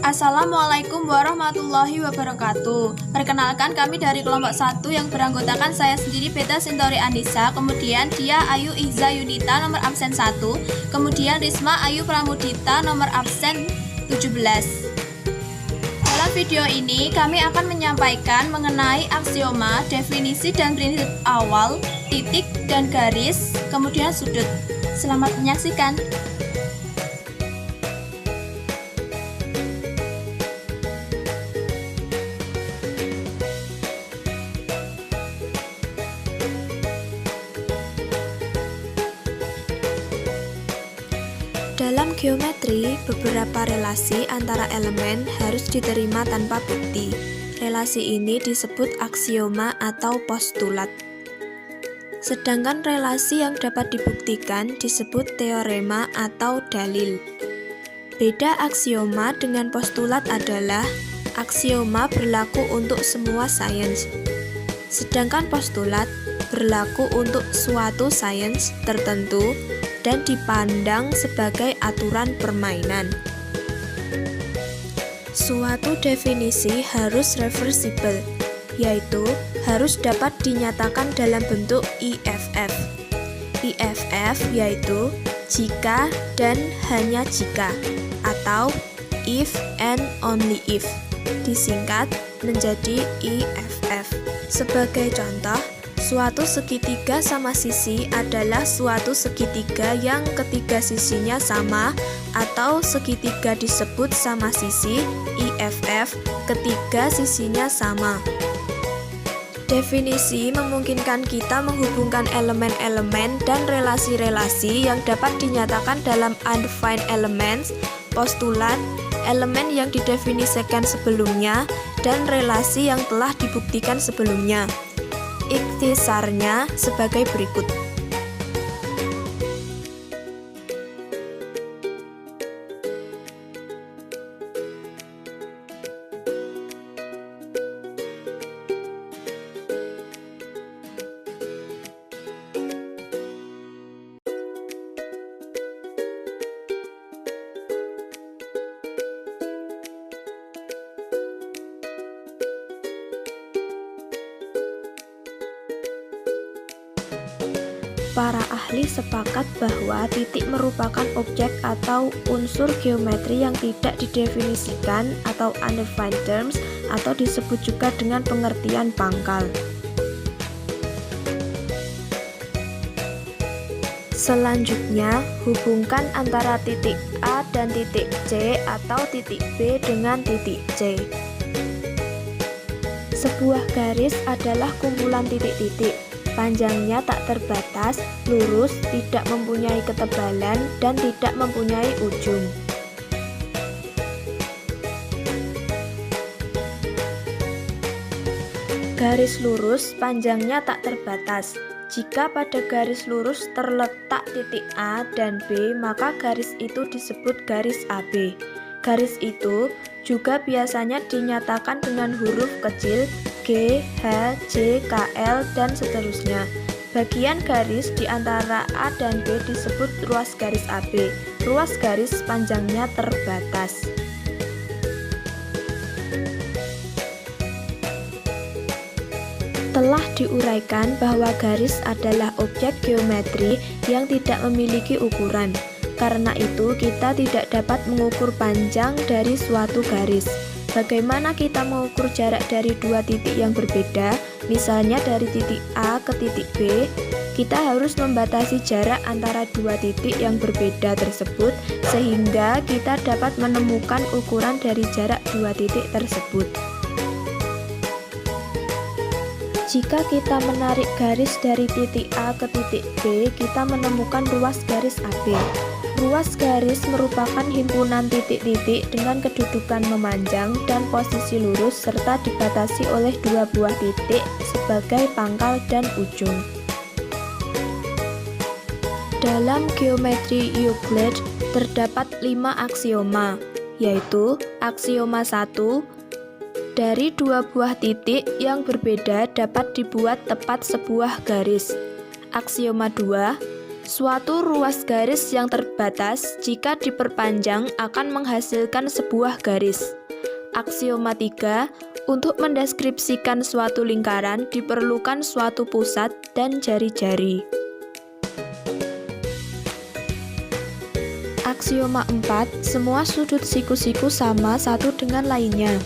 Assalamualaikum warahmatullahi wabarakatuh. Perkenalkan, kami dari kelompok 1 yang beranggotakan saya sendiri Beta Sintori Andisa, kemudian Dia Ayu Ihza Yunita nomor absen 1, kemudian Risma Ayu Pramudita nomor absen 17. Dalam video ini kami akan menyampaikan mengenai aksioma, definisi dan prinsip awal, titik dan garis, kemudian sudut. Selamat menyaksikan. Dalam geometri, beberapa relasi antara elemen harus diterima tanpa bukti. Relasi ini disebut aksioma atau postulat. Sedangkan relasi yang dapat dibuktikan disebut teorema atau dalil. Beda aksioma dengan postulat adalah aksioma berlaku untuk semua sains, sedangkan postulat berlaku untuk suatu sains tertentu dan dipandang sebagai aturan permainan. Suatu definisi harus reversible, yaitu harus dapat dinyatakan dalam bentuk IFF. IFF yaitu jika dan hanya jika, atau if and only if, disingkat menjadi IFF. Sebagai contoh, suatu segitiga sama sisi adalah suatu segitiga yang ketiga sisinya sama, atau segitiga disebut sama sisi IFF ketiga sisinya sama. Definisi memungkinkan kita menghubungkan elemen-elemen dan relasi-relasi yang dapat dinyatakan dalam undefined elements, postulat, elemen yang didefinisikan sebelumnya, dan relasi yang telah dibuktikan sebelumnya. Ikhtisarnya sebagai berikut. Para ahli sepakat bahwa titik merupakan objek atau unsur geometri yang tidak didefinisikan atau undefined terms, atau disebut juga dengan pengertian pangkal. Selanjutnya, hubungkan antara titik A dan titik C atau titik B dengan titik C. Sebuah garis adalah kumpulan titik-titik. Panjangnya tak terbatas, lurus, tidak mempunyai ketebalan, dan tidak mempunyai ujung. Garis lurus panjangnya tak terbatas. Jika pada garis lurus terletak titik A dan B, maka garis itu disebut garis AB. Garis itu juga biasanya dinyatakan dengan huruf kecil G, H, J, K, L, dan seterusnya. Bagian garis di antara A dan B disebut ruas garis AB. Ruas garis panjangnya terbatas. Telah diuraikan bahwa garis adalah objek geometri yang tidak memiliki ukuran. Karena itu, kita tidak dapat mengukur panjang dari suatu garis. Bagaimana kita mengukur jarak dari dua titik yang berbeda, misalnya dari titik A ke titik B? Kita harus membatasi jarak antara dua titik yang berbeda tersebut, sehingga kita dapat menemukan ukuran dari jarak dua titik tersebut. Jika kita menarik garis dari titik A ke titik B, kita menemukan ruas garis AB. Ruas garis merupakan himpunan titik-titik dengan kedudukan memanjang dan posisi lurus serta dibatasi oleh dua buah titik sebagai pangkal dan ujung. Dalam geometri Euclid terdapat 5 aksioma, yaitu aksioma 1, dari dua buah titik yang berbeda dapat dibuat tepat sebuah garis. Aksioma 2, Suatu ruas garis yang terbatas jika diperpanjang akan menghasilkan sebuah garis. Aksioma 3, untuk mendeskripsikan suatu lingkaran diperlukan suatu pusat dan jari-jari. Aksioma 4, semua sudut siku-siku sama satu dengan lainnya.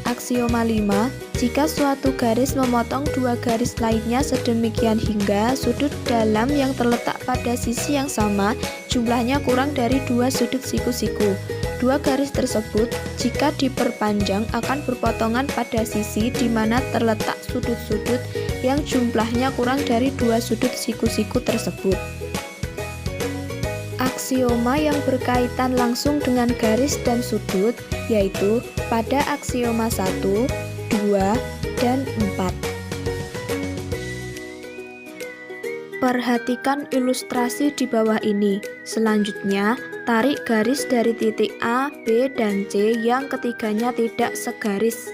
Aksioma 5, jika suatu garis memotong dua garis lainnya sedemikian hingga sudut dalam yang terletak pada sisi yang sama jumlahnya kurang dari dua sudut siku-siku. Dua garis tersebut jika diperpanjang akan berpotongan pada sisi di mana terletak sudut-sudut yang jumlahnya kurang dari dua sudut siku-siku tersebut. Aksioma yang berkaitan langsung dengan garis dan sudut yaitu pada aksioma 1, 2, dan 4. Perhatikan ilustrasi di bawah ini. Selanjutnya, tarik garis dari titik A, B, dan C yang ketiganya tidak segaris.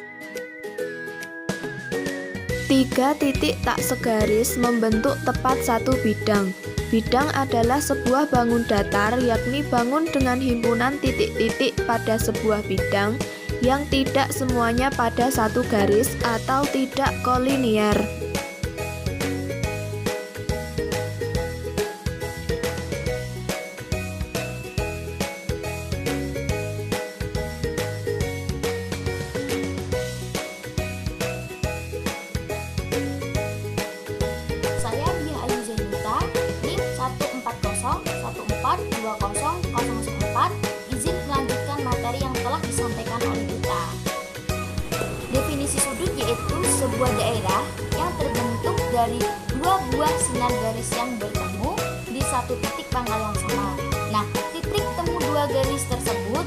Tiga titik tak segaris membentuk tepat satu bidang. Bidang adalah sebuah bangun datar, yakni bangun dengan himpunan titik-titik pada sebuah bidang yang tidak semuanya pada satu garis atau tidak kolinier. Saya Dia Ayu Zainita, NIM 140142004, izin melanjutkan materi yang telah disampaikan oleh kita. Definisi sudut yaitu sebuah daerah yang terbentuk dari dua buah sinar garis yang bertemu di satu titik pangkal yang sama. Nah, titik temu dua garis tersebut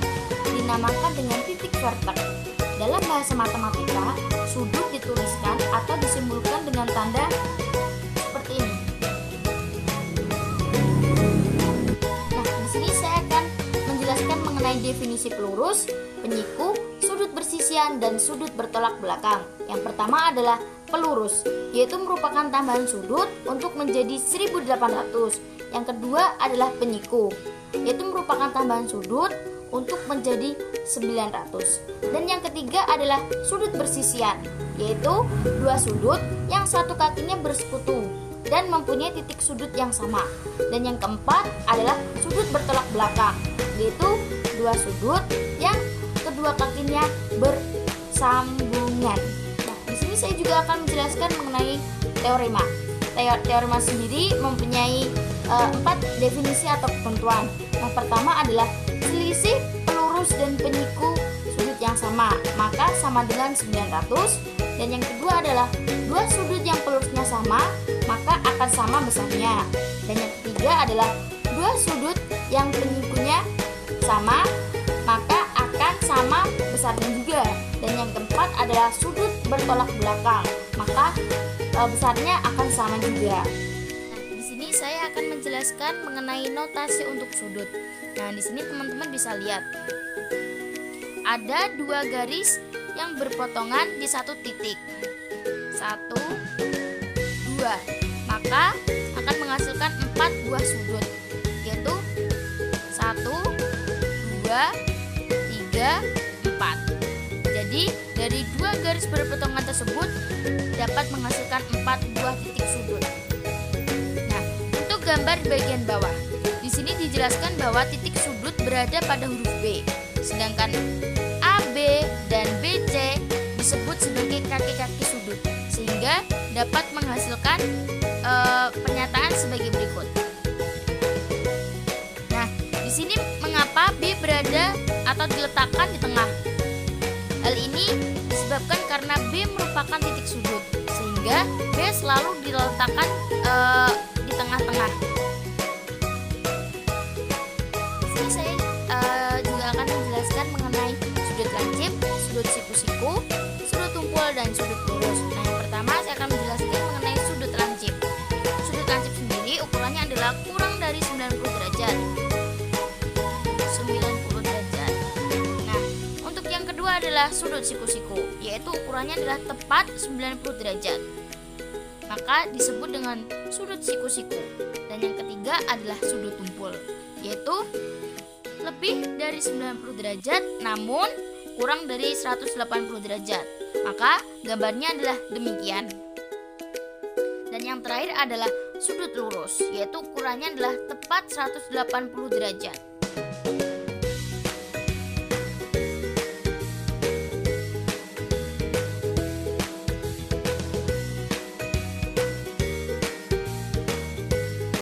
dinamakan dengan titik vertex. Dalam bahasa matematika, sudut dituliskan atau disimbolkan dengan tanda seperti ini. Nah, di sini saya akan menjelaskan mengenai definisi pelurus, penyiku, sudut bersisian, dan sudut bertolak belakang. Yang pertama adalah pelurus, yaitu merupakan tambahan sudut untuk menjadi 1800. Yang kedua adalah penyiku, yaitu merupakan tambahan sudut untuk menjadi 900. Dan yang ketiga adalah sudut bersisian, yaitu dua sudut yang satu kakinya bersekutu dan mempunyai titik sudut yang sama. Dan yang keempat adalah sudut bertolak belakang, yaitu dua sudut yang kedua kakinya bersambungan. Nah, di sini saya juga akan menjelaskan mengenai teorema. Teorema sendiri mempunyai 4 definisi atau ketentuan. Yang pertama adalah selisih pelurus dan penyiku sudut yang sama, maka sama dengan 900. Dan yang kedua adalah dua sudut yang pelurusnya sama, maka akan sama besarnya. Dan yang ketiga adalah dua sudut yang penyikunya sama, maka akan sama besarnya juga. Dan yang keempat adalah sudut bertolak belakang, maka besarnya akan sama juga. Nah, di sini saya akan menjelaskan mengenai notasi untuk sudut. Nah, di sini teman-teman bisa lihat ada dua garis yang berpotongan di satu titik. 1, 2. Maka akan menghasilkan 4 buah sudut, yaitu 1, 2, 3, 4. Jadi dari dua garis berpotongan tersebut dapat menghasilkan 4 buah titik sudut. Nah, untuk gambar bagian bawah, di sini dijelaskan bahwa titik sudut berada pada huruf B, sedangkan AB dan BC disebut sebagai kaki-kaki sudut, sehingga dapat menghasilkan pernyataan sebagai berikut. Nah, di sini mengapa B berada atau diletakkan di tengah? Hal ini disebabkan karena B merupakan titik sudut, sehingga B selalu diletakkan di tengah-tengah. Di sini saya juga akan menjelaskan mengenai sudut lancip, sudut siku-siku, sudut tumpul, dan sudut lurus. Nah, yang pertama saya akan menjelaskan mengenai sudut lancip. Sudut lancip sendiri ukurannya adalah kurang dari 90 derajat. 90 derajat. Nah, untuk yang kedua adalah sudut siku-siku, yaitu ukurannya adalah tepat 90 derajat. maka disebut dengan sudut siku-siku. Dan yang ketiga adalah sudut tumpul, yaitu lebih dari 90 derajat namun kurang dari 180 derajat. Maka gambarnya adalah demikian. Dan yang terakhir adalah sudut lurus, yaitu ukurannya adalah tepat 180 derajat.